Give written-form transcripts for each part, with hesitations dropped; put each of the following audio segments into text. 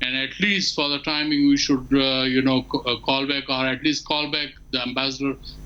and at least for the timing we should call back or at least call back the ambassador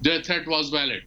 their threat was valid।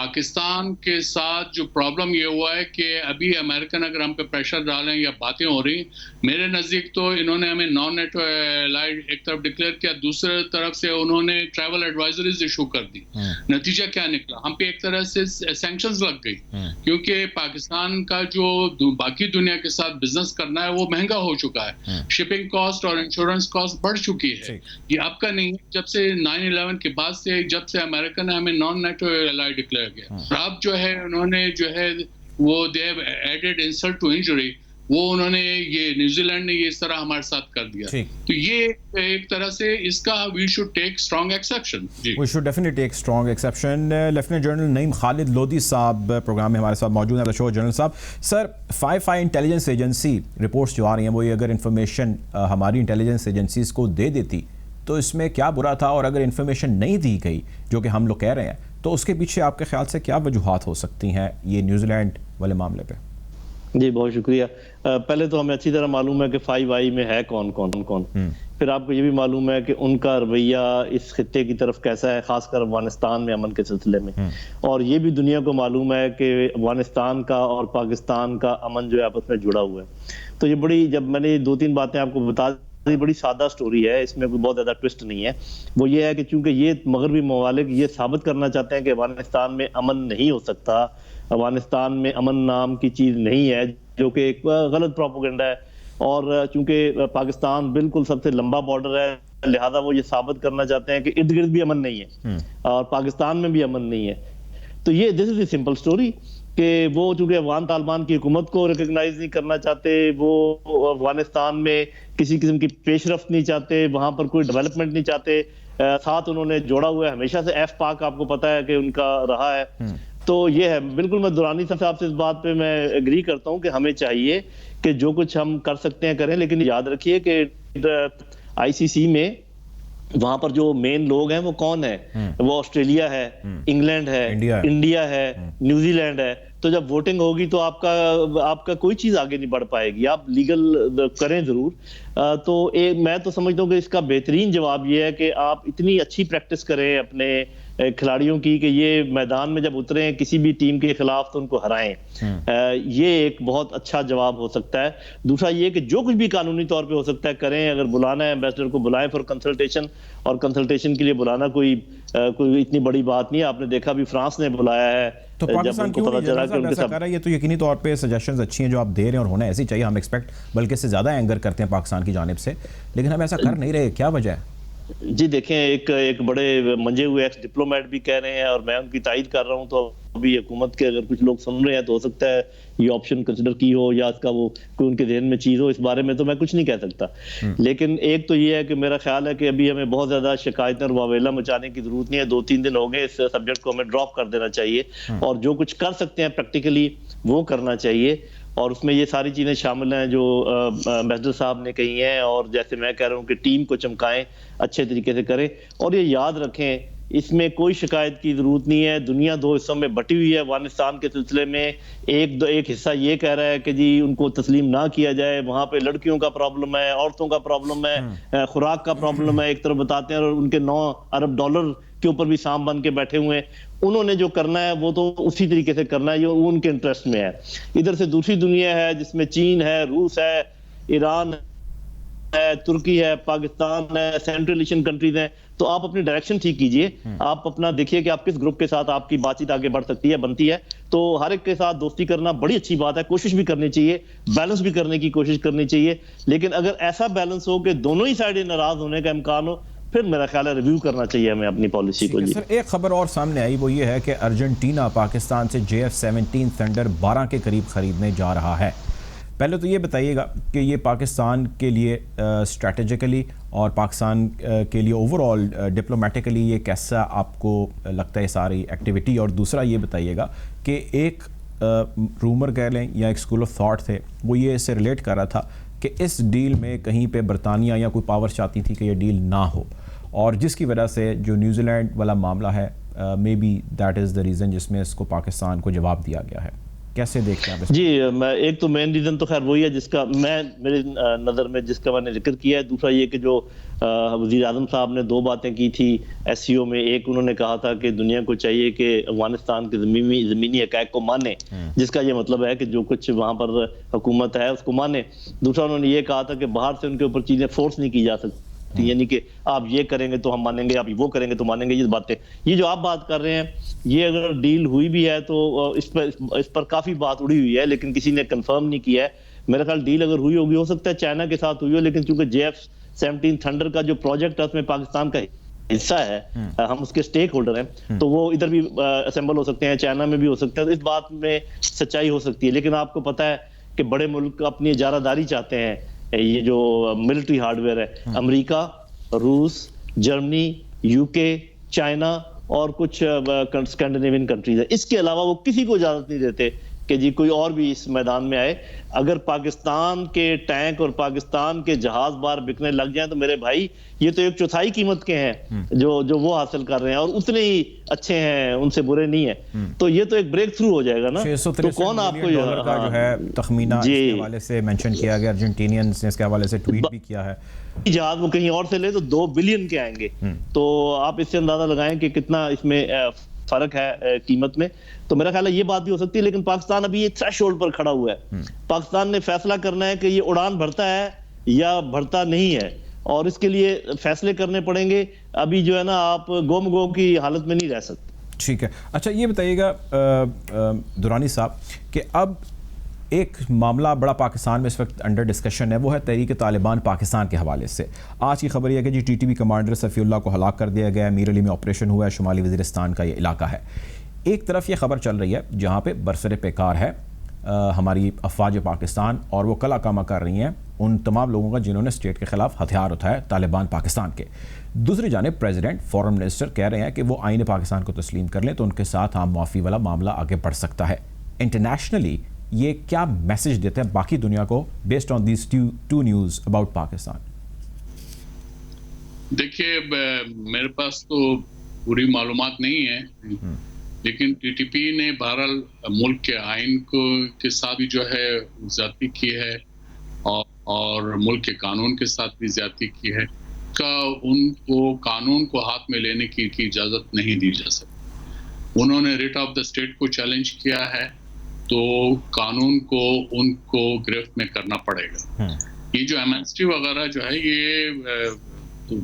Pakistan کے ساتھ جو problem یہ ہوا ہے کہ ابھی امریکن اگر ہم پہ پریشر ڈالیں یا باتیں ہو رہی، میرے نزدیک تو انہوں نے ہمیں نان نیٹو الائیڈ ایک طرف ڈکلیئر کیا، دوسرے طرف سے انہوں نے ٹریول ایڈوائزریز ایشو کر دی. نتیجہ کیا نکلا؟ ہم پہ ایک طرح سے سینکشنز لگ گئی، کیونکہ پاکستان کا جو باقی دنیا کے ساتھ بزنس کرنا ہے وہ مہنگا ہو چکا ہے. شپنگ کاسٹ اور انشورنس کاسٹ بڑھ چکی ہے. یہ اب کا نہیں، جب سے 9/11 کے بعد سے، جب سے امریکہ نے ہمیں نان نیٹو الائیڈ ڈکلیئر کیا، اب جو ہے انہوں نے جو ہے وہ they have added insult to injury, وہ انہوں نے یہ نیوزی لینڈ نے یہ اس طرح ہمارے ساتھ کر دیا. تو یہ ایک طرح سے اس کا we should take strong exception. We should definitely take strong exception. Lieutenant general Naeem Khalid Lodhi صاحب پروگرام میں ہمارے ساتھ موجود ہیں. شو جنرل صاحب، سر 5 انٹیلیجنس ایجنسی رپورٹس جو آ رہی ہیں وہ یہ اگر انفارمیشن ہماری انٹیلیجنس ایجنسیز کو دے دیتی تو اس میں کیا برا تھا، اور اگر انفارمیشن نہیں دی گئی جو کہ ہم لوگ کہہ رہے ہیں تو اس کے پیچھے آپ کے خیال سے کیا وجوہات ہو سکتی ہیں یہ نیوزی لینڈ والے معاملے پہ؟ جی بہت شکریہ. پہلے تو ہمیں اچھی طرح معلوم ہے کہ 5I میں ہے کون کون. پھر آپ کو یہ بھی معلوم ہے کہ ان کا رویہ اس خطے کی طرف کیسا ہے، خاص کر افغانستان میں امن کے سلسلے میں. اور یہ بھی دنیا کو معلوم ہے کہ افغانستان کا اور پاکستان کا امن جو ہے آپس میں جڑا ہوا ہے. تو یہ بڑی، جب میں نے 2-3 باتیں آپ کو بتا دی، بڑی سادہ سٹوری ہے، اس میں کوئی بہت زیادہ ٹوسٹ نہیں ہے. وہ یہ ہے کہ چونکہ یہ مغربی ممالک یہ ثابت کرنا چاہتے ہیں کہ افغانستان میں امن نہیں ہو سکتا، افغانستان میں امن نام کی چیز نہیں ہے، جو کہ ایک غلط پروپیگنڈا ہے. اور چونکہ پاکستان بالکل سب سے لمبا بارڈر ہے، لہذا وہ یہ ثابت کرنا چاہتے ہیں کہ ارد گرد بھی امن نہیں ہے اور پاکستان میں بھی امن نہیں ہے. تو یہ دس از اے سمپل سٹوری کہ وہ چونکہ افغان طالبان کی حکومت کو ریکگنائز نہیں کرنا چاہتے، وہ افغانستان میں کسی قسم کی پیش رفت نہیں چاہتے، وہاں پر کوئی ڈیولپمنٹ نہیں چاہتے. ساتھ انہوں نے جوڑا ہوا ہے ہمیشہ سے ایف پاک، آپ کو پتہ ہے کہ ان کا رہا ہے. تو یہ ہے بالکل. میں دورانی صاحب سے اس بات پہ میں ایگری کرتا ہوں کہ ہمیں چاہیے کہ جو کچھ ہم کر سکتے ہیں کریں، لیکن یاد رکھیے کہ ICC میں وہاں پر جو مین لوگ ہیں وہ کون ہیں؟ وہ آسٹریلیا ہے، انگلینڈ ہے، انڈیا ہے، نیوزی لینڈ ہے. تو جب ووٹنگ ہوگی تو آپ کا کوئی چیز آگے نہیں بڑھ پائے گی. آپ لیگل کریں ضرور. تو میں تو سمجھتا ہوں کہ اس کا بہترین جواب یہ ہے کہ آپ اتنی اچھی پریکٹس کریں اپنے کھلاڑیوں کی کہ یہ میدان میں جب اتریں کسی بھی ٹیم کے خلاف تو ان کو ہرائیں. یہ ایک بہت اچھا جواب ہو سکتا ہے. دوسرا یہ کہ جو کچھ بھی قانونی طور پہ ہو سکتا ہے کریں. اگر بلانا ہے ایمبیسڈر کو بلائیں فار کنسلٹیشن، اور کنسلٹیشن کے لیے بلانا کوئی اتنی بڑی بات نہیں ہے. آپ نے دیکھا بھی فرانس نے بلایا ہے. تو پاکستان کیوں نہیں ایسا کر رہا ہے؟ یہ تو یقینی طور پہ سجیشنز اچھی ہیں جو آپ دے رہے ہیں، اور ہونا ایسی چاہیے. ہم ایکسپیکٹ بلکہ اس سے زیادہ اینگر کرتے ہیں پاکستان کی جانب سے، لیکن ہم ایسا کر نہیں رہے. کیا وجہ ہے؟ جی دیکھیں، ایک بڑے منجے ہوئے ایکس ڈپلومیٹ بھی کہہ رہے ہیں اور میں ان کی تائید کر رہا ہوں. تو ابھی حکومت کے اگر کچھ لوگ سن رہے ہیں تو ہو سکتا ہے یہ آپشن کنسیڈر کی ہو یا اس کا وہ کوئی ان کے ذہن میں چیز ہو. اس بارے میں تو میں کچھ نہیں کہہ سکتا. لیکن ایک تو یہ ہے کہ میرا خیال ہے کہ ابھی ہمیں بہت زیادہ شکایتیں اور واویلا مچانے کی ضرورت نہیں ہے. 2-3 دن ہو گئے، اس سبجیکٹ کو ہمیں ڈراپ کر دینا چاہیے اور جو کچھ کر سکتے ہیں پریکٹیکلی وہ کرنا چاہیے. اور اس میں یہ ساری چیزیں شامل ہیں جو ایمبیسڈر صاحب نے کہی ہیں، اور جیسے میں کہہ رہا ہوں کہ ٹیم کو چمکائیں، اچھے طریقے سے کریں. اور یہ یاد رکھیں اس میں کوئی شکایت کی ضرورت نہیں ہے. دنیا 2 حصوں میں بٹی ہوئی ہے افغانستان کے سلسلے میں. ایک حصہ یہ کہہ رہا ہے کہ جی ان کو تسلیم نہ کیا جائے، وہاں پہ لڑکیوں کا پرابلم ہے، عورتوں کا پرابلم ہے، خوراک کا پرابلم ہے. ایک طرف بتاتے ہیں اور ان کے $9 ارب کے اوپر بھی سام بن کے بیٹھے ہوئے ہیں. انہوں نے جو کرنا ہے وہ تو اسی طریقے سے کرنا ہے جو ان کے انٹرسٹ میں ہے. ادھر سے دوسری دنیا ہے جس میں چین ہے، روس ہے، ایران ہے، ترکی ہے، پاکستان ہے، سینٹرل ایشین کنٹریز ہیں. تو آپ اپنی ڈائریکشن ٹھیک کیجئے. آپ اپنا دیکھیے کہ آپ کس گروپ کے ساتھ آپ کی بات چیت آگے بڑھ سکتی ہے، بنتی ہے. تو ہر ایک کے ساتھ دوستی کرنا بڑی اچھی بات ہے. کوشش بھی کرنی چاہیے، بیلنس بھی کرنے کی کوشش کرنی چاہیے. لیکن اگر ایسا بیلنس ہو کہ دونوں ہی سائڈیں ناراض ہونے کا امکان ہو، پھر میرا خیال ہے ریویو کرنا چاہیے ہمیں اپنی پالیسی کو. سر ایک خبر اور سامنے آئی، وہ یہ ہے کہ ارجنٹینا پاکستان سے JF-17 تھنڈر 12 کے قریب خریدنے جا رہا ہے. پہلے تو یہ بتائیے گا کہ یہ پاکستان کے لیے اسٹریٹجیکلی اور پاکستان کے لیے اوور آل ڈپلومیٹکلی یہ کیسا آپ کو لگتا ہے ساری ایکٹیویٹی؟ اور دوسرا یہ بتائیے گا کہ ایک رومر کہہ لیں یا ایک اسکول آف تھاٹ تھے، وہ یہ اس سے ریلیٹ کر رہا تھا کہ اس ڈیل میں کہیں پہ برطانیہ یا کوئی پاور چاہتی تھی کہ یہ ڈیل نہ ہو، اور جس کی وجہ سے جو نیوزی لینڈ والا معاملہ ہے may be that is the reason جس میں اس کو پاکستان کو جواب دیا گیا ہے. کیسے دیکھتے ہیں آپ؟ جی ایک تو مین ریزن تو خیر وہی ہے جس کا میرے نظر میں جس کا میں نے ذکر کیا ہے. دوسرا یہ کہ جو وزیر اعظم صاحب نے 2 باتیں کی تھی ایس سی او میں. ایک انہوں نے کہا تھا کہ دنیا کو چاہیے کہ افغانستان کے زمینی حقائق کو مانے, جس کا یہ مطلب ہے کہ جو کچھ وہاں پر حکومت ہے اس کو مانے. دوسرا انہوں نے یہ کہا تھا کہ باہر سے ان کے اوپر چیزیں فورس نہیں کی جا سکتی, یعنی کہ آپ یہ کریں گے تو ہم مانیں گے, آپ وہ کریں گے تو مانیں گے. یہ باتیں, یہ جو آپ بات کر رہے ہیں, یہ اگر ڈیل ہوئی بھی ہے تو اس پر کافی بات اڑی ہوئی ہے, لیکن کسی نے کنفرم نہیں کیا ہے. میرا خیال ڈیل اگر ہوئی ہوگی, ہو سکتا ہے چائنا کے ساتھ ہوئی ہو, لیکن چونکہ JF-17 تھنڈر کا جو پروجیکٹ ہے اس میں پاکستان کا حصہ ہے, ہم اس کے سٹیک ہولڈر ہیں, تو وہ ادھر بھی اسمبل ہو سکتے ہیں, چائنا میں بھی ہو سکتے ہیں. تو اس بات میں سچائی ہو سکتی ہے, لیکن آپ کو پتہ ہے کہ بڑے ملک اپنی اجارہ داری چاہتے ہیں. یہ جو ملٹری ہارڈ ویئر ہے, امریکہ, روس, جرمنی, UK, چائنا اور کچھ اسکینڈینیوین کنٹریز ہیں. اس کے علاوہ وہ کسی کو اجازت نہیں دیتے کہ جی کوئی اور بھی اس میدان میں آئے. اگر پاکستان کے ٹینک اور پاکستان کے جہاز بار بکنے لگ جائیں تو میرے بھائی یہ تو 1/4 قیمت کے ہیں جو وہ حاصل کر رہے ہیں, اور اتنے ہی اچھے ہیں, ان سے برے نہیں ہیں. تو یہ تو ایک بریک تھرو ہو جائے گا نا. تو کون آپ کو $663 کا جو ہے تخمینہ اس کے حوالے سے مینشن کیا گیا, ارجنٹینینز نے اس کے حوالے سے ٹویٹ بھی کیا ہے. جہاز وہ کہیں اور سے لے تو 2 بلین کے آئیں گے. تو آپ اس سے اندازہ لگائیں کہ کتنا اس میں فرق ہے قیمت میں. تو میرا خیال ہے یہ بات بھی ہو سکتی ہے, لیکن پاکستان ابھی یہ تھریش ہولڈ پر کھڑا ہوا ہے. پاکستان نے فیصلہ کرنا ہے کہ یہ اڑان بھرتا ہے یا بھرتا نہیں ہے, اور اس کے لیے فیصلے کرنے پڑیں گے. ابھی جو ہے نا آپ گو کی حالت میں نہیں رہ سکتے. ٹھیک ہے. اچھا یہ بتائیے گا درانی صاحب کہ اب ایک معاملہ بڑا پاکستان میں اس وقت انڈر ڈسکشن ہے, وہ ہے تحریک طالبان پاکستان کے حوالے سے. آج کی خبر یہ ہے کہ جی TTP کمانڈر صفی اللہ کو ہلاک کر دیا گیا ہے, میر علی میں آپریشن ہوا ہے, شمالی وزیرستان کا یہ علاقہ ہے. ایک طرف یہ خبر چل رہی ہے جہاں پہ برسر پیکار ہے ہماری افواج پاکستان, اور وہ کلا کامہ کر رہی ہیں ان تمام لوگوں کا جنہوں نے اسٹیٹ کے خلاف ہتھیار اٹھائے, طالبان پاکستان کے. دوسری جانب پریزیڈنٹ, فورن منسٹر کہہ رہے ہیں کہ وہ آئین پاکستان کو تسلیم کر لیں تو ان کے ساتھ عام معافی والا معاملہ آگے بڑھ سکتا ہے. انٹرنیشنلی یہ کیا میسج دیتے ہیں باقی دنیا کو based on these two news about Pakistan? دیکھیے میرے پاس تو پوری معلومات نہیں ہے, لیکن TTP نے بہرحال ملک کے آئین کے ساتھ بھی جو ہے زیادتی کی ہے, اور ملک کے قانون کے ساتھ بھی زیادتی کی ہے. ان کو قانون کو ہاتھ میں لینے کی اجازت نہیں دی جا سکتی. انہوں نے ریٹ آف دا اسٹیٹ کو چیلنج کیا ہے تو قانون کو ان کو گرفت میں کرنا پڑے گا. یہ جو ایمنسٹی وغیرہ جو ہے یہ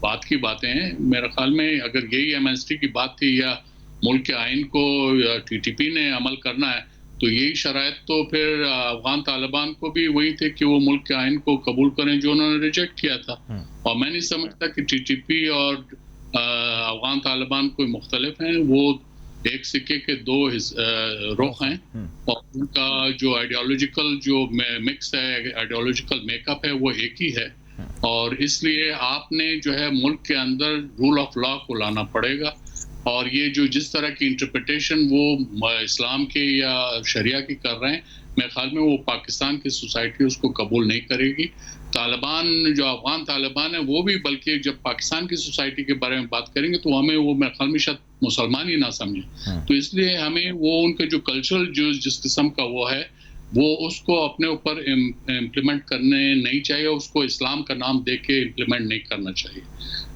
بات کی باتیں ہیں. میرے خیال میں اگر یہی ایمنسٹی کی بات تھی یا ملک کے آئین کو TTP نے عمل کرنا ہے تو یہی شرائط تو پھر افغان طالبان کو بھی وہی تھے کہ وہ ملک کے آئین کو قبول کریں جو انہوں نے ریجیکٹ کیا تھا. اور میں نہیں سمجھتا کہ TTP اور افغان طالبان کوئی مختلف ہیں. وہ ایک سکے کے 2 رخ ہیں, اور ان کا جو آئیڈیالوجیکل جو مکس ہے, آئیڈیالوجیکل میک اپ ہے, وہ ایک ہی ہے. اور اس لیے آپ نے جو ہے ملک کے اندر رول آف لا کو لانا پڑے گا. اور یہ جو جس طرح کی انٹرپریٹیشن وہ اسلام کے یا شریعہ کی کر رہے ہیں, میرے خیال میں وہ پاکستان کی سوسائٹی اس کو قبول نہیں کرے گی. طالبان جو افغان طالبان ہیں وہ بھی, بلکہ جب پاکستان کی سوسائٹی کے بارے میں بات کریں گے تو ہمیں وہ میرے خیال میں شاید مسلمان ہی نہ سمجھیں. تو اس لیے ہمیں وہ ان کے جو کلچرل جو جس قسم کا وہ ہے وہ اس کو اپنے اوپر امپلیمنٹ کرنے نہیں چاہیے, اس کو اسلام کا نام دے کے امپلیمنٹ نہیں کرنا چاہیے.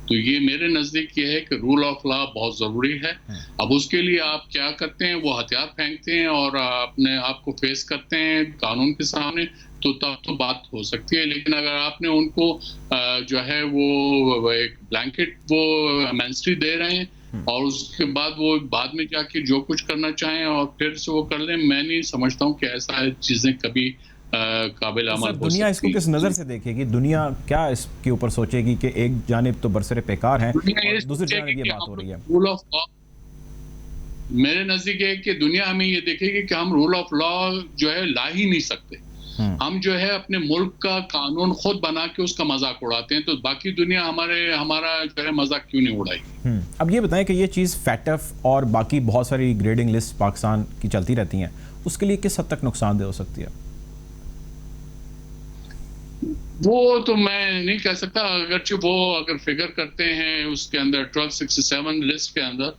تو یہ میرے نزدیک یہ ہے کہ رول آف لا بہت ضروری ہے. اب اس کے لیے آپ کیا کرتے ہیں, وہ ہتھیار پھینکتے ہیں اور اپنے آپ کو فیس کرتے ہیں قانون کے سامنے, تو تب تو بات ہو سکتی ہے. لیکن اگر آپ نے ان کو جو ہے وہ ایک بلینکٹ وہ ایمنسٹی دے رہے ہیں اور اس کے بعد وہ بعد میں جا کے جو کچھ کرنا چاہیں اور پھر سے وہ کر لیں, میں نہیں سمجھتا ہوں کہ ایسا چیزیں کبھی قابل عمل ہو سکتی. دنیا اس کو کس نظر سے دیکھے گی؟ دنیا کیا اس کے اوپر سوچے گی کہ ایک جانب تو برسر پیکار ہیں اور دوسری جانب یہ بات ہو رہی ہے؟ رول آف لا میرے نزدیک ہے کہ دنیا ہمیں یہ دیکھے گی کہ ہم رول آف لا جو ہے لا ہی نہیں سکتے. ہم جو ہے اپنے ملک کا قانون خود بنا کے اس کا مذاق اڑاتے ہیں, تو باقی دنیا ہمارا جو ہے مذاق کیوں نہیں اڑائے گی؟ اب یہ بتائیں کہ یہ چیز فیٹف اور باقی بہت ساری گریڈنگ لسٹ پاکستان کی چلتی رہتی ہیں, اس کے لیے کس حد تک نقصان دہ ہو سکتی ہے؟ وہ تو میں نہیں کہہ سکتا, اگرچہ وہ اگر فگر کرتے ہیں اس کے اندر 1267 لسٹ کے اندر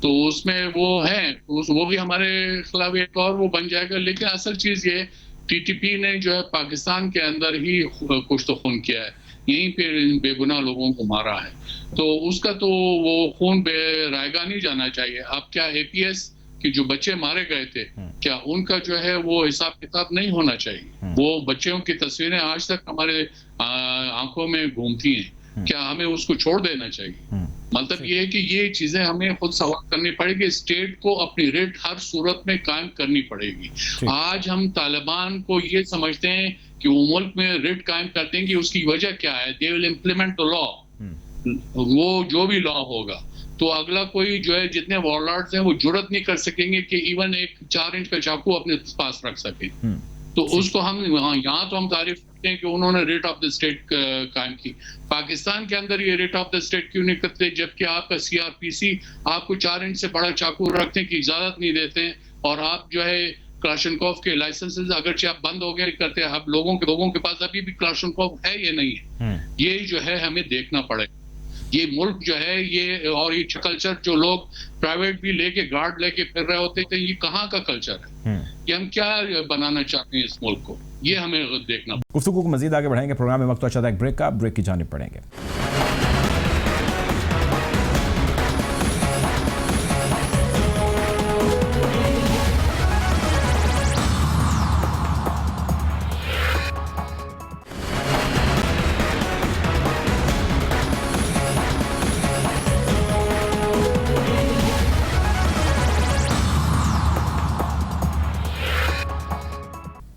تو اس میں وہ ہیں، وہ بھی ہمارے خلاف ایک اور وہ بن جائے گا. لیکن اصل چیز یہ ٹی ٹی پی نے جو ہے پاکستان کے اندر ہی کچھ تو خون کیا ہے، یہیں پہ بے گناہ لوگوں کو مارا ہے. تو اس کا تو وہ خون بے رائگاں نہیں جانا چاہیے. اب کیا اے پی ایس کہ جو بچے مارے گئے تھے، کیا ان کا جو ہے وہ حساب کتاب نہیں ہونا چاہیے؟ وہ بچوں کی تصویریں آج تک ہمارے آنکھوں میں گھومتی ہیں، کیا ہمیں اس کو چھوڑ دینا چاہیے؟ مطلب یہ ہے کہ یہ چیزیں ہمیں خود سوال کرنی پڑے گی. اسٹیٹ کو اپنی ریٹ ہر صورت میں قائم کرنی پڑے گی. آج ہم طالبان کو یہ سمجھتے ہیں کہ وہ ملک میں ریٹ قائم کرتے ہیں کہ اس کی وجہ کیا ہے؟ دے ول امپلیمنٹ دا لا. وہ جو بھی لا ہوگا تو اگلا کوئی جو ہے جتنے وارلارڈز ہیں وہ جرت نہیں کر سکیں گے کہ ایون ایک 4 انچ کا چاقو اپنے پاس رکھ سکیں. تو اس کو ہم یہاں تو ہم تعریف کرتے ہیں کہ انہوں نے ریٹ آف دا اسٹیٹ قائم کی. پاکستان کے اندر یہ ریٹ آف دا اسٹیٹ کیوں نہیں کرتے جبکہ آپ کا سی آر پی سی آپ کو 4 انچ سے بڑا چاقو رکھنے کی اجازت نہیں دیتے ہیں، اور آپ جو ہے کلاشنکوف کے لائسنسز اگرچہ آپ بند ہو گئے کرتے ہیں، اب لوگوں کے پاس ابھی بھی کلاشنکوف ہے یا نہیں ہے؟ یہ جو ہے ہمیں دیکھنا پڑے. یہ ملک جو ہے یہ اور یہ کلچر جو لوگ پرائیویٹ بھی لے کے گارڈ لے کے پھر رہے ہوتے تھے، یہ کہاں کا کلچر ہے؟ کہ ہم کیا بنانا چاہتے ہیں اس ملک کو، یہ ہمیں دیکھنا. گفتگو کو مزید آگے بڑھائیں گے. پروگرام میں وقت اچھا تھا ایک بریک کا، بریک کی جانب پڑیں گے.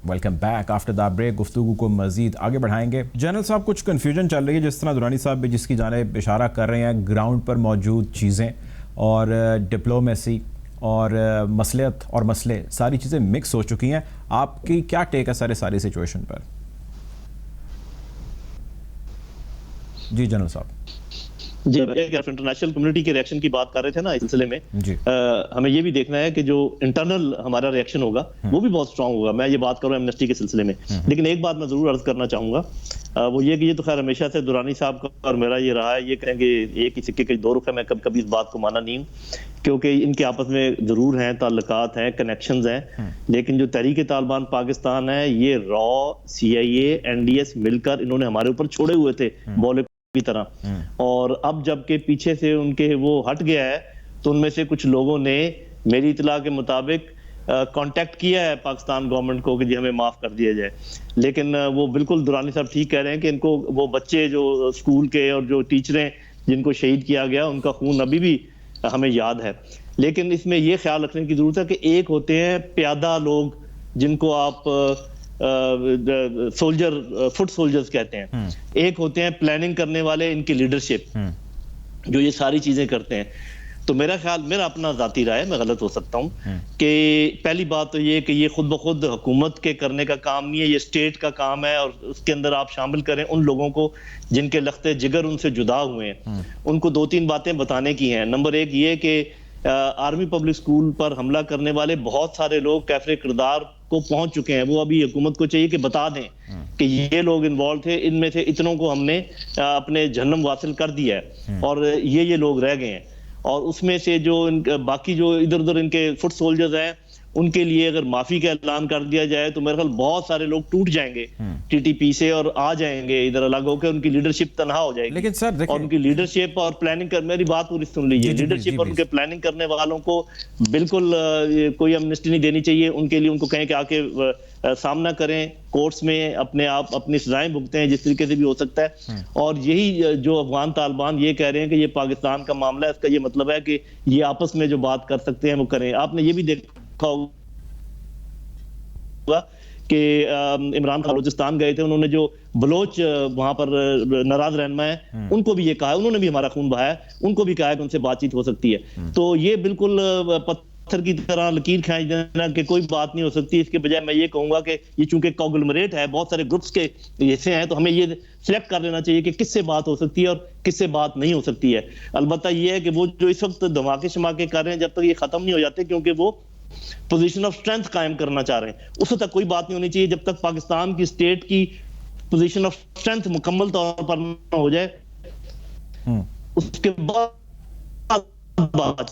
Welcome back after the break. گفتگو کو مزید آگے بڑھائیں گے. جنرل صاحب، کچھ کنفیوژن چل رہی ہے جس طرح درانی صاحب بھی جس کی جانب اشارہ کر رہے ہیں. گراؤنڈ پر موجود چیزیں اور ڈپلومیسی اور مصلحت اور مسئلے ساری چیزیں مکس ہو چکی ہیں. آپ کی کیا ٹیک ہے ساری سچویشن پر؟ جی جنرل صاحب. جی، انٹرنیشنل کمیونٹی کے ریاکشن کی بات کر رہے تھے نا اس سلسلے میں. ہمیں یہ بھی دیکھنا ہے کہ جو انٹرنل ہمارا ریاکشن ہوگا وہ بھی بہت اسٹرانگ ہوگا. میں یہ بات کروں ایمنسٹی کے سلسلے میں، لیکن ایک بات میں ضرور عرض کرنا چاہوں گا، وہ یہ کہ یہ تو خیر ہمیشہ سے درانی صاحب کا اور میرا یہ رہا ہے، یہ کہیں گے ایک ہی سکے کے 2 رخ ہے. میں کبھی اس بات کو مانا نہیں ہوں، کیونکہ ان کے آپس میں ضرور ہیں تعلقات ہیں، کنیکشنز ہیں، لیکن جو تحریک طالبان پاکستان ہے یہ را سی آئی اے این ڈی ایس مل کر انہوں نے ہمارے اوپر چھوڑے ہوئے تھے بولے کی طرح. اور اب جب کہ پیچھے سے ان کے وہ ہٹ گیا ہے تو ان میں سے کچھ لوگوں نے میری اطلاع کے مطابق کانٹیکٹ کیا ہے پاکستان گورنمنٹ کو کہ جی ہمیں معاف کر دیا جائے. لیکن وہ بالکل درانی صاحب ٹھیک کہہ رہے ہیں کہ ان کو وہ بچے جو اسکول کے اور جو ٹیچریں جن کو شہید کیا گیا ان کا خون ابھی بھی ہمیں یاد ہے. لیکن اس میں یہ خیال رکھنے کی ضرورت ہے کہ ایک ہوتے ہیں پیادہ لوگ جن کو آپ سولجر فٹ سولجرز کہتے ہیں، ایک ہوتے ہیں پلاننگ کرنے والے، ان کی لیڈرشپ جو یہ ساری چیزیں کرتے ہیں. تو میرا خیال، میرا اپنا ذاتی رائے، میں غلط ہو سکتا ہوں، کہ پہلی بات تو یہ کہ یہ خود بخود حکومت کے کرنے کا کام نہیں ہے، یہ اسٹیٹ کا کام ہے، اور اس کے اندر آپ شامل کریں ان لوگوں کو جن کے لختے جگر ان سے جدا ہوئے ہیں. ان کو 2-3 باتیں بتانے کی ہیں. نمبر 1 یہ کہ آرمی پبلک اسکول پر حملہ کرنے والے بہت سارے لوگ کیفر کردار کو پہنچ چکے ہیں. وہ ابھی حکومت کو چاہیے کہ بتا دیں کہ یہ لوگ انوالو تھے، ان میں سے اتنوں کو ہم نے اپنے جہنم واصل کر دیا ہے اور یہ لوگ رہ گئے ہیں. اور اس میں سے جو باقی جو ادھر ادھر ان کے فٹ سولجرز ہیں ان کے لیے اگر معافی کا اعلان کر دیا جائے تو میرے خیال بہت سارے لوگ ٹوٹ جائیں گے ٹی ٹی پی سے اور آ جائیں گے ادھر الگ ہو کے، ان کی لیڈرشپ تنہا ہو جائے گی. لیکن سر اور ان کی لیڈرشپ اور پلاننگ کر، میری بات پوری سن لیجیے، لیڈرشپ اور ان کے پلاننگ کرنے والوں کو بالکل کوئی امنسٹی نہیں دینی چاہیے. ان کے لیے ان کو کہیں کہ آ کے سامنا کریں کورٹس میں، اپنے آپ اپنی سزائیں بھگتیں جس طریقے سے بھی ہو سکتا ہے. اور یہی جو افغان طالبان یہ کہہ رہے ہیں کہ یہ پاکستان کا معاملہ ہے، اس کا یہ مطلب ہے کہ یہ آپس میں جو بات کر سکتے ہیں وہ کریں. آپ نے یہ بھی دیکھا ہوگا کہ عمران خان بلوچستان گئے تھے، انہوں نے جو بلوچ وہاں پر ناراض رہنما ہے ان کو بھی یہ کہا، انہوں نے بھی ہمارا خون بہایا، ان کو بھی کہا کہ ان سے بات چیت ہو سکتی ہے. تو یہ بالکل پتھر کی طرح لکیر کھینچ دینا کہ کوئی بات نہیں ہو سکتی. اس کے بجائے میں یہ کہوں گا کہ یہ چونکہ کانگلومریٹ ہے، بہت سارے گروپس کے حصے ہیں، تو ہمیں یہ سلیکٹ کر لینا چاہیے کہ کس سے بات ہو سکتی ہے اور کس سے بات نہیں ہو سکتی ہے. البتہ یہ ہے کہ وہ جو اس وقت دھماکے شماکے کر رہے ہیں جب تک یہ ختم نہیں ہو جاتے، کیونکہ وہ پوزیشن آف اسٹرینتھ قائم کرنا چاہ رہے ہیں، اس تک کوئی بات نہیں ہونی چاہیے جب تک پاکستان کی اسٹیٹ کی پوزیشن آف اسٹرینتھ مکمل طور پر نہ ہو جائے. اس کے بعد بات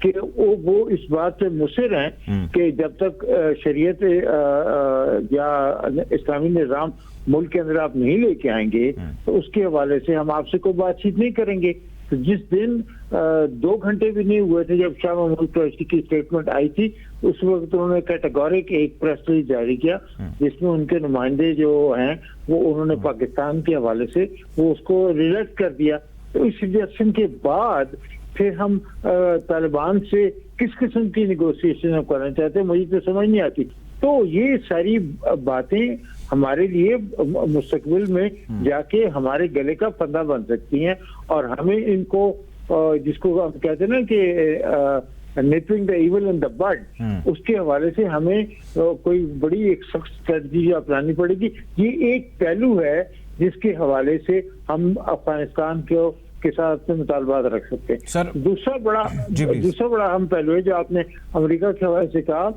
کہ وہ اس بات سے مصر ہیں کہ جب تک شریعت یا اسلامی نظام ملک کے اندر آپ نہیں لے کے آئیں گے تو اس کے حوالے سے ہم آپ سے کوئی بات چیت نہیں کریں گے. تو جس دن 2 گھنٹے بھی نہیں ہوئے تھے جب شاہ محمود قریشی کی اسٹیٹمنٹ آئی تھی, اس وقت انہوں نے کیٹیگورک ایک پریس ریلیز جاری کیا جس میں ان کے نمائندے جو ہیں وہ انہوں نے پاکستان کے حوالے سے وہ اس کو ریلیکٹ کر دیا. تو اس ریجیکشن کے بعد پھر ہم طالبان سے کس قسم کی نیگوسیشن کرنا چاہتے ہیں مجھے تو سمجھ نہیں آتی. تو یہ ساری باتیں ہمارے لیے مستقبل میں جا کے ہمارے گلے کا پھندا بن سکتی ہیں, اور ہمیں ان کو جس کو ہم کہتے ہیں نا کہ نیپنگ دا ایول ان دا بڈ, اس کے حوالے سے ہمیں کوئی بڑی ایک سخت اسٹریٹجی اپنانی پڑے گی. یہ ایک پہلو ہے جس کے حوالے سے ہم افغانستان کے ساتھ مطالبات رکھ سکتے ہیں. دوسرا بڑا اہم پہلو ہے جو آپ نے امریکہ کے حوالے سے کہا,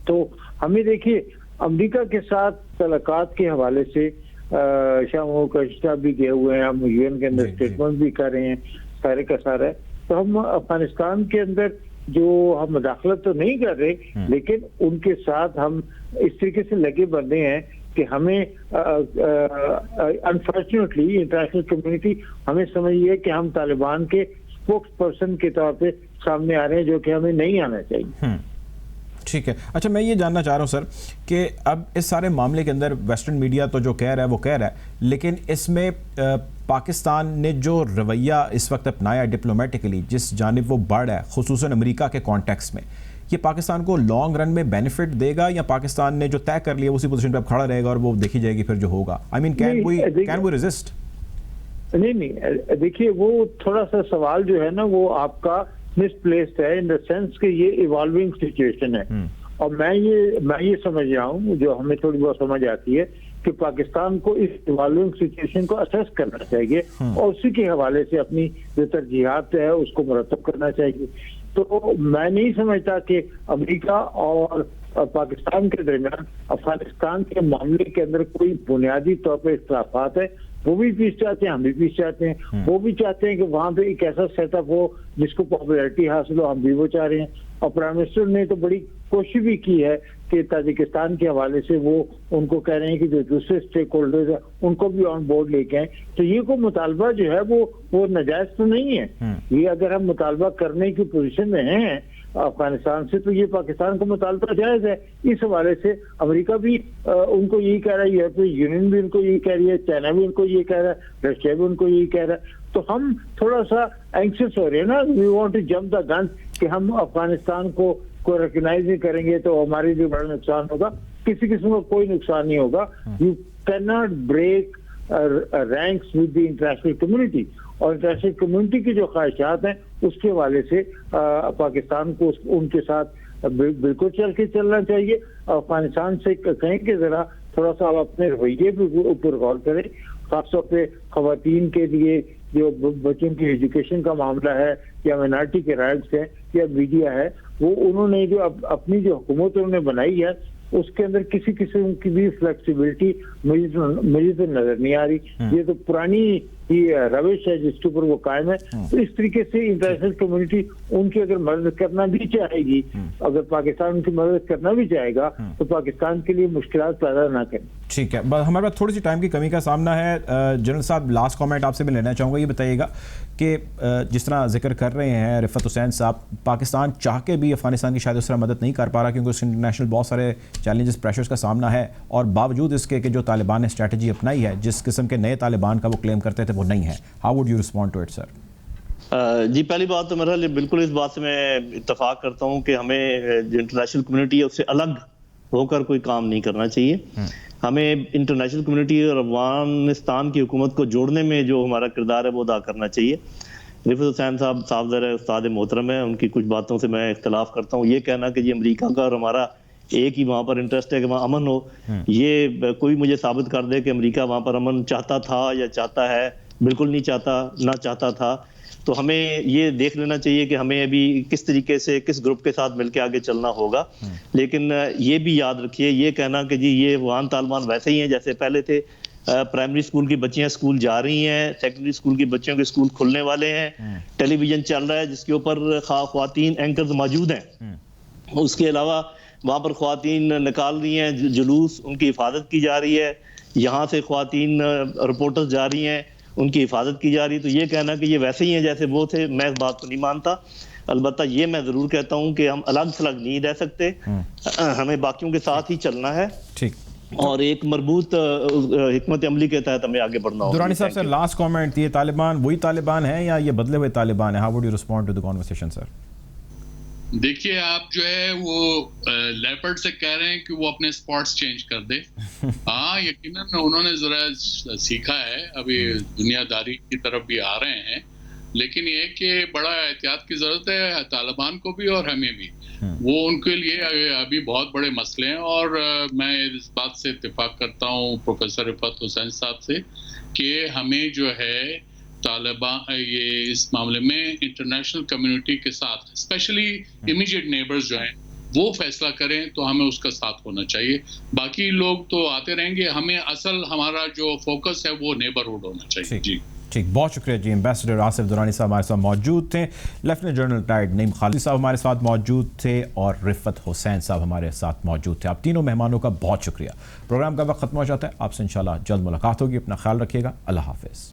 تو ہمیں دیکھیے امریکہ کے ساتھ تعلقات کے حوالے سے شاہ محمود قریشی صاحب بھی گئے ہوئے ہیں, ہم یو این کے اندر اسٹیٹمنٹ بھی کر رہے ہیں, سارے کا سارا ہے. تو ہم افغانستان کے اندر جو ہم مداخلت تو نہیں کر رہے لیکن ان کے ساتھ ہم اس طریقے سے لگے بندے ہیں کہ ہمیں انفارچونیٹلی انٹرنیشنل کمیونٹی ہمیں سمجھیے کہ ہم طالبان کے اسپوکس پرسن کے طور پہ سامنے آ رہے ہیں, جو کہ ہمیں نہیں آنا چاہیے. ٹھیک ہے. اچھا, میں یہ جاننا چاہ رہا ہوں سر کہ اب اس سارے معاملے کے اندر ویسٹرن میڈیا تو جو کہہ رہا ہے وہ کہہ رہا ہے, لیکن اس میں پاکستان نے جو رویہ اس وقت اپنایا ڈپلومیٹکلی, جس جانب وہ بڑھ ہے خصوصاً امریکہ کے کانٹیکس میں, یہ پاکستان کو لانگ رن میں بینیفٹ دے گا یا پاکستان نے جو طے کر لیا اسی پوزیشن پہ اب کھڑا رہے گا اور وہ دیکھی جائے گی پھر جو ہوگا؟ آئی مین کین وی ریزسٹ؟ نہیں, دیکھیے وہ تھوڑا سا سوال جو ہے نا وہ آپ کا مس پلیسڈ ہے ان دا سینس کہ یہ ایوالونگ سچویشن ہے, اور میں یہ سمجھ رہا ہوں جو ہمیں تھوڑی بہت سمجھ آتی ہے کہ پاکستان کو اس ایوالونگ سچویشن کو اسیس کرنا چاہیے اور اسی کے حوالے سے اپنی جو ترجیحات ہے اس کو مرتب کرنا چاہیے. تو میں نہیں سمجھتا کہ امریکہ اور پاکستان کے درمیان افغانستان کے معاملے کے اندر کوئی بنیادی طور پہ اختلافات ہے. وہ بھی پیس چاہتے ہیں, ہم بھی پیس چاہتے ہیں, وہ بھی چاہتے ہیں کہ وہاں پہ ایک ایسا سیٹ اپ ہو جس کو پاپولیرٹی حاصل ہو, ہم بھی وہ چاہ رہے ہیں. اور پرائم منسٹر نے تو بڑی کوشش بھی کی ہے کہ تاجکستان کے حوالے سے وہ ان کو کہہ رہے ہیں کہ جو دوسرے اسٹیک ہولڈرز ہیں ان کو بھی آن بورڈ لے کے آئیں. تو یہ کو مطالبہ جو ہے وہ ناجائز تو نہیں ہے. یہ اگر ہم مطالبہ کرنے کی پوزیشن میں ہیں افغانستان سے تو یہ پاکستان کو مطالبہ جائز ہے. اس حوالے سے امریکہ بھی ان کو یہی کہہ رہا ہے, یورپین یونین بھی ان کو یہی کہہ رہی ہے, چائنا بھی ان کو یہی کہہ رہا ہے, رشیا بھی ان کو یہی کہہ رہا ہے. تو ہم تھوڑا سا اینکسس ہو رہے ہیں نا, وی وانٹ ٹو جمپ دا گن کہ ہم افغانستان کو ریکگنائز نہیں کریں گے تو ہمارے لیے بڑا نقصان ہوگا. کسی قسم کا کوئی نقصان نہیں ہوگا. You can not break ranks with the international community, اور انٹرنیشنل کمیونٹی کی جو خواہشات ہیں اس کے حوالے سے پاکستان کو ان کے ساتھ بالکل چل کے چلنا چاہیے. افغانستان سے کہیں کہ ذرا تھوڑا سا آپ اپنے رویے کے اوپر غور کریں, خاص طور پہ خواتین کے لیے جو بچوں کی ایجوکیشن کا معاملہ ہے یا مائنارٹی کے رائٹس ہیں یا میڈیا ہے, وہ انہوں نے جو اپنی جو حکومت انہوں نے بنائی ہے اس کے اندر کسی قسم کی بھی فلیکسیبلٹی مجھے تو نظر نہیں آ رہی. یہ تو پرانی روش ہے جس کے اوپر وہ قائم ہے. تو اس طریقے سے انٹرنیشنل کمیونٹی ان کی اگر مدد کرنا بھی چاہے گی, اگر پاکستان ان کی مدد کرنا بھی چاہے گا تو پاکستان کے لیے مشکلات پیدا نہ کریں. ٹھیک ہے, ہمارے پاس تھوڑی سی ٹائم کی کمی کا سامنا ہے. جنرل صاحب, لاسٹ کامنٹ آپ سے میں لینا چاہوں گا, یہ بتائیے گا کہ جس طرح ذکر کر رہے ہیں رفعت حسین صاحب, پاکستان چاہ کے بھی افغانستان کی شاید اس طرح مدد نہیں کر پا رہا کیونکہ اس انٹرنیشنل بہت سارے چیلنجز پریشرز کا سامنا ہے, اور باوجود اس کے کہ جو طالبان نے اسٹریٹجی اپنائی ہے جس قسم کے نئے طالبان کا وہ کلیم کرتے تھے وہ نہیں ہے. How would you respond to it sir? جی, پہلی بات تو میرا بالکل اس بات سے میں اتفاق کرتا ہوں کہ ہمیں جو انٹرنیشنل کمیونٹی ہے اس سے الگ ہو کر کوئی کام نہیں کرنا چاہیے. ہمیں انٹرنیشنل کمیونٹی اور افغانستان کی حکومت کو جوڑنے میں جو ہمارا کردار ہے وہ ادا کرنا چاہیے. رفعت حسین صاحب صاحب ذرا استاد محترم ہیں, ان کی کچھ باتوں سے میں اختلاف کرتا ہوں. یہ کہنا کہ یہ امریکہ کا اور ہمارا ایک ہی وہاں پر انٹرسٹ ہے کہ وہاں امن ہو, یہ کوئی مجھے ثابت کر دے کہ امریکہ وہاں پر امن چاہتا تھا یا چاہتا ہے. بالکل نہیں چاہتا, نہ چاہتا تھا. تو ہمیں یہ دیکھ لینا چاہیے کہ ہمیں ابھی کس طریقے سے کس گروپ کے ساتھ مل کے آگے چلنا ہوگا. لیکن یہ بھی یاد رکھیے, یہ کہنا کہ جی یہ افغان طالبان ویسے ہی ہیں جیسے پہلے تھے, پرائمری اسکول کی بچیاں اسکول جا رہی ہیں، سیکنڈری اسکول کی بچیوں کے اسکول کھلنے والے ہیں، ٹیلی ویژن چل رہا ہے جس کے اوپر خواتین اینکرز موجود ہیں، اس کے علاوہ وہاں پر خواتین نکال رہی ہیں جلوس، ان کی حفاظت کی جا رہی ہے، یہاں سے خواتین رپورٹرز جا رہی ہیں، ان کی حفاظت کی جا رہی ہے. تو یہ کہنا کہ یہ ویسے ہی ہیں جیسے وہ تھے، میں اس بات کو نہیں مانتا. البتہ یہ میں ضرور کہتا ہوں کہ ہم الگ تھلگ نہیں رہ سکتے، ہمیں باقیوں کے ساتھ ہی چلنا ہے اور ایک مربوط حکمت عملی کے تحت ہمیں آگے بڑھنا ہوگا. درانی صاحب سے لاسٹ کامنٹ، یہ طالبان وہی طالبان ہیں یا یہ بدلے ہوئے طالبان ہیں؟ How would you respond to the conversation sir? دیکھیے آپ جو ہے وہ لیپرڈ سے کہہ رہے ہیں کہ وہ اپنے اسپاٹس چینج کر دے. ہاں یقیناً انہوں نے ذرا سیکھا ہے، ابھی دنیا داری کی طرف بھی آ رہے ہیں، لیکن یہ کہ بڑا احتیاط کی ضرورت ہے طالبان کو بھی اور ہمیں بھی. وہ ان کے لیے ابھی بہت بڑے مسئلے ہیں، اور میں اس بات سے اتفاق کرتا ہوں پروفیسر رفعت حسین صاحب سے کہ ہمیں جو ہے طالبان یہ اس معاملے میں انٹرنیشنل کمیونٹی کے ساتھ اسپیشلی امیجیٹ نیبرز جو ہیں وہ فیصلہ کریں تو ہمیں اس کا ساتھ ہونا چاہیے. باقی لوگ تو آتے رہیں گے، ہمیں اصل ہمارا جو فوکس ہے وہ نیبرہڈ ہونا چاہیے. جی ٹھیک، بہت شکریہ جی. ایمبیسڈر آصف درانی صاحب ہمارے ساتھ موجود تھے، لیفٹیننٹ جنرل ریٹائرڈ نعیم خالد صاحب ہمارے ساتھ موجود تھے، اور رفعت حسین صاحب ہمارے ساتھ موجود تھے. آپ تینوں مہمانوں کا بہت شکریہ. پروگرام کا وقت ختم ہو جاتا ہے، آپ سے انشاءاللہ جلد ملاقات ہوگی. اپنا خیال رکھیے گا. اللہ حافظ.